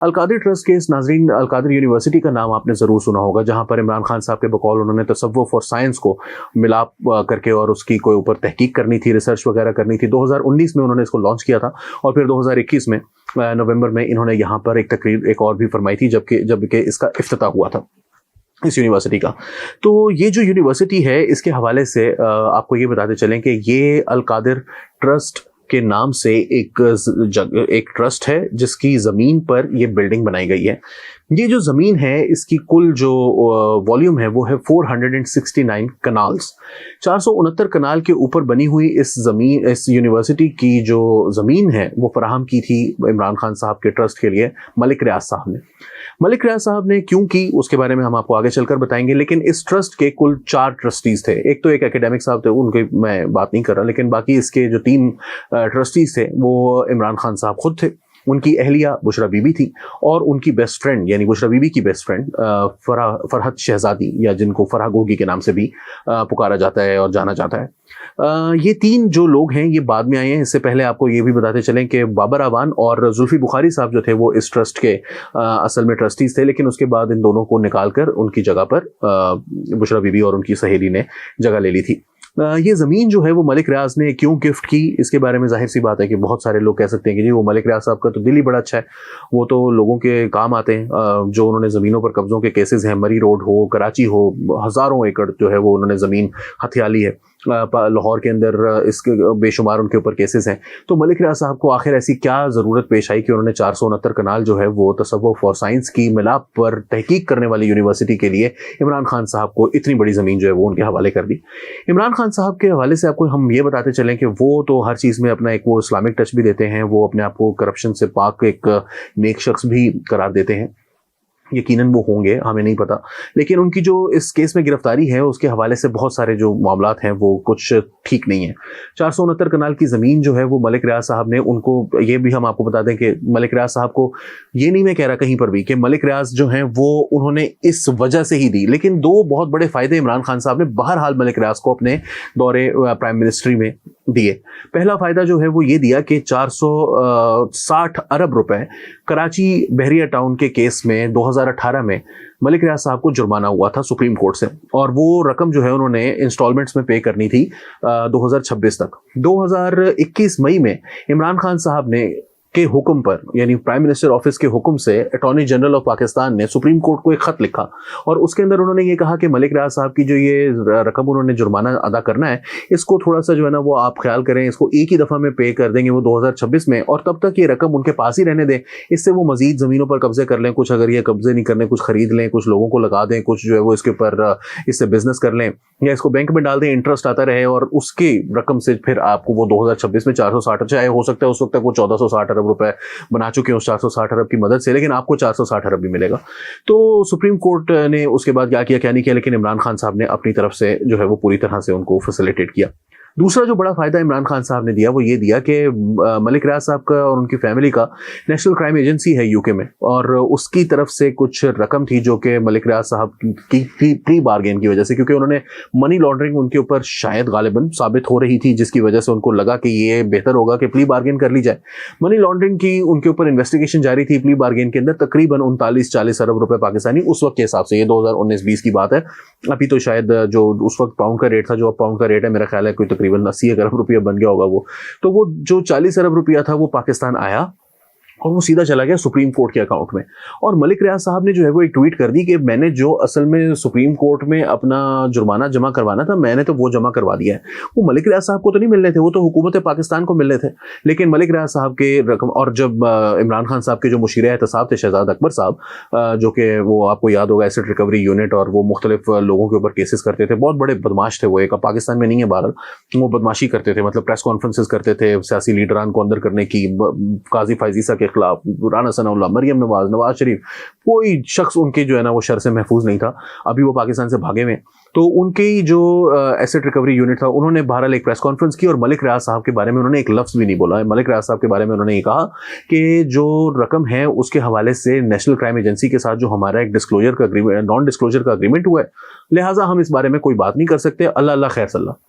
القادر trust case ناظرین، القادر university کا نام آپ نے ضرور سنا ہوگا، جہاں پر عمران خان صاحب کے بقول انہوں نے تصوف اور سائنس کو ملاپ کر کے اور اس کی کوئی اوپر تحقیق کرنی تھی، ریسرچ وغیرہ کرنی تھی۔ 2019 میں انہوں نے اس کو لانچ کیا تھا، اور پھر 2021 میں نومبر میں انہوں نے یہاں پر ایک تقریر ایک اور بھی فرمائی تھی جبکہ اس کا افتتاح ہوا تھا اس یونیورسٹی کا۔ تو یہ جو یونیورسٹی ہے، اس کے حوالے سے آپ کو یہ بتاتے چلیں کہ یہ القادر ٹرسٹ کے نام سے ایک ٹرسٹ ہے جس کی زمین پر یہ بلڈنگ بنائی گئی ہے۔ یہ جو زمین ہے، اس کی کل جو والیوم ہے وہ ہے 469 کنالز، 469 کنال کے اوپر بنی ہوئی اس یونیورسٹی کی جو زمین ہے وہ فراہم کی تھی عمران خان صاحب کے ٹرسٹ کے لیے ملک ریاض صاحب نے۔ ملک ریاض صاحب نے کیوں کی اس کے بارے میں ہم آپ کو آگے چل کر بتائیں گے، لیکن اس ٹرسٹ کے کل 4 ٹرسٹیز تھے۔ ایک تو ایک اکیڈمک صاحب تھے، ان کی میں بات نہیں کر رہا، لیکن باقی اس کے جو 3 ٹرسٹیز تھے وہ عمران خان صاحب خود تھے، ان کی اہلیہ بشرا بی بی تھی، اور ان کی بیسٹ فرینڈ یعنی بشرا بی بی کی بیسٹ فرینڈ فرحت شہزادی، یا جن کو فرح گوگی کے نام سے بھی پکارا جاتا ہے اور جانا جاتا ہے۔ یہ 3 جو لوگ ہیں یہ بعد میں آئے ہیں۔ اس سے پہلے آپ کو یہ بھی بتاتے چلیں کہ بابر اعوان اور زلفی بخاری صاحب جو تھے وہ اس ٹرسٹ کے اصل میں ٹرسٹیز تھے، لیکن اس کے بعد ان دونوں کو نکال کر ان کی جگہ پر بشرا بی بی اور ان کی سہیلی نے جگہ لے لی تھی۔ یہ زمین جو ہے وہ ملک ریاض نے کیوں گفٹ کی، اس کے بارے میں ظاہر سی بات ہے کہ بہت سارے لوگ کہہ سکتے ہیں کہ جی وہ ملک ریاض صاحب کا تو دل ہی بڑا اچھا ہے، وہ تو لوگوں کے کام آتے ہیں، جو انہوں نے زمینوں پر قبضوں کے کیسز ہیں، مری روڈ ہو، کراچی ہو، ہزاروں ایکڑ جو ہے وہ انہوں نے زمین ہتھیالی ہے، لاہور کے اندر اس کے بے شمار ان کے اوپر کیسز ہیں۔ تو ملک ریاض صاحب کو آخر ایسی کیا ضرورت پیش آئی کہ انہوں نے 469 کنال جو ہے وہ تصوف اور سائنس کی ملاپ پر تحقیق کرنے والی یونیورسٹی کے لیے عمران خان صاحب کو اتنی بڑی زمین جو ہے وہ ان کے حوالے کر دی۔ عمران خان صاحب کے حوالے سے آپ کو ہم یہ بتاتے چلیں کہ وہ تو ہر چیز میں اپنا ایک وہ اسلامک ٹچ بھی دیتے ہیں، وہ اپنے آپ کو کرپشن سے پاک ایک نیک شخص بھی قرار دیتے ہیں، یقیناً وہ ہوں گے، ہمیں نہیں پتا، لیکن ان کی جو اس کیس میں گرفتاری ہے اس کے حوالے سے بہت سارے جو معاملات ہیں وہ کچھ ٹھیک نہیں ہیں۔ 469 کنال کی زمین جو ہے وہ ملک ریاض صاحب نے ان کو، یہ بھی ہم آپ کو بتا دیں کہ ملک ریاض صاحب کو یہ نہیں میں کہہ رہا کہیں پر بھی کہ ملک ریاض جو ہیں وہ انہوں نے اس وجہ سے ہی دی، لیکن 2 بہت بڑے فائدے عمران خان صاحب نے بہرحال ملک ریاض کو اپنے دورے پرائم منسٹری میں دیے۔ پہلا فائدہ جو ہے وہ یہ دیا کہ 460 ارب روپے کراچی بحریہ ٹاؤن کے کیس میں 2018 میں ملک ریاض صاحب کو جرمانہ ہوا تھا سپریم کورٹ سے، اور وہ رقم جو ہے انہوں نے انسٹالمنٹس میں پے کرنی تھی 2026 تک۔ 2021 مئی میں عمران خان صاحب نے کے حکم پر، یعنی پرائم منسٹر آفس کے حکم سے، اٹارنی جنرل آف پاکستان نے سپریم کورٹ کو ایک خط لکھا، اور اس کے اندر انہوں نے یہ کہا کہ ملک ریاض صاحب کی جو یہ رقم انہوں نے جرمانہ ادا کرنا ہے، اس کو تھوڑا سا جو ہے نا وہ آپ خیال کریں، اس کو ایک ہی دفعہ میں پے کر دیں گے وہ 2026 میں، اور تب تک یہ رقم ان کے پاس ہی رہنے دیں، اس سے وہ مزید زمینوں پر قبضے کر لیں، کچھ اگر یہ قبضے نہیں کرنے کچھ خرید لیں، کچھ لوگوں کو لگا دیں، کچھ جو ہے وہ اس کے اوپر اس سے بزنس کر لیں، یا اس کو بینک میں ڈال دیں، انٹرسٹ آتا رہے، اور اس کی رقم سے پھر آپ کو وہ 2026 میں 460، چاہے ہو سکتا ہے اس وقت تک وہ 1460 ارب روپے بنا چکے ہیں اس 460 ارب کی مدد سے، لیکن آپ کو 460 ارب بھی ملے گا۔ تو سپریم کورٹ نے اس کے بعد کیا کیا کیا نہیں کیا، لیکن عمران خان صاحب نے اپنی طرف سے جو ہے وہ پوری طرح سے ان کو فیسیلیٹیٹ کیا۔ دوسرا جو بڑا فائدہ عمران خان صاحب نے دیا وہ یہ دیا کہ ملک ریاض صاحب کا اور ان کی فیملی کا نیشنل کرائم ایجنسی ہے UK میں، اور اس کی طرف سے کچھ رقم تھی جو کہ ملک ریاض صاحب کی پری بارگین کی وجہ سے، کیونکہ انہوں نے منی لانڈرنگ ان کے اوپر شاید غالباً ثابت ہو رہی تھی، جس کی وجہ سے ان کو لگا کہ یہ بہتر ہوگا کہ پلی بارگین کر لی جائے۔ منی لانڈرنگ کی ان کے اوپر انویسٹیگیشن جاری تھی، پلی بارگین کے اندر تقریباً 39-40 ارب روپے پاکستانی اس وقت کے حساب سے، یہ 2019-20 کی بات ہے، ابھی تو شاید جو اس وقت پاؤنڈ کا ریٹ تھا، جو اب پاؤنڈ کا ریٹ ہے میرا خیال ہے کوئی تقریباً 80 ارب روپیہ بن گیا ہوگا وہ، تو وہ جو 40 ارب روپیہ تھا وہ پاکستان آیا، اور وہ سیدھا چلا گیا سپریم کورٹ کے اکاؤنٹ میں۔ اور ملک ریاض صاحب نے جو ہے وہ ایک ٹویٹ کر دی کہ میں نے جو اصل میں سپریم کورٹ میں اپنا جرمانہ جمع کروانا تھا میں نے تو وہ جمع کروا دیا ہے، وہ ملک ریاض صاحب کو تو نہیں ملنے تھے، وہ تو حکومت پاکستان کو ملنے تھے، لیکن ملک ریاض صاحب کے رقم، اور جب عمران خان صاحب کے جو مشیر احتساب تھے شہزاد اکبر صاحب، جو کہ وہ آپ کو یاد ہوگا ایسٹ ریکوری یونٹ، اور وہ مختلف لوگوں کے اوپر کیسز کرتے تھے، بہت بڑے بدماش تھے وہ، ایک پاکستان میں نہیں ہے بہرحال، وہ بدماشی کرتے تھے، مطلب پریس کانفرنسز کرتے تھے سیاسی لیڈران کو اندر کرنے کی، قاضی فائزیسا کے خلاف، رانا ثناء اللہ، مریم نواز، نواز شریف، کوئی شخص ان کے جو ہے نا وہ شر سے محفوظ نہیں تھا، ابھی وہ پاکستان سے بھاگے ہوئے۔ تو ان کی جو ایسٹ ریکوری یونٹ تھا انہوں نے بہرحال ایک پریس کانفرنس کی، اور ملک ریاض صاحب کے بارے میں انہوں نے ایک لفظ بھی نہیں بولا۔ ملک ریاض صاحب کے بارے میں انہوں نے یہ کہا کہ جو رقم ہے اس کے حوالے سے نیشنل کرائم ایجنسی کے ساتھ جو ہمارا ایک نان ڈسکلوجر کا اگریمنٹ ہوا ہے، لہٰذا ہم اس بارے میں کوئی بات نہیں کر سکتے، اللہ اللہ خیر صلی اللہ۔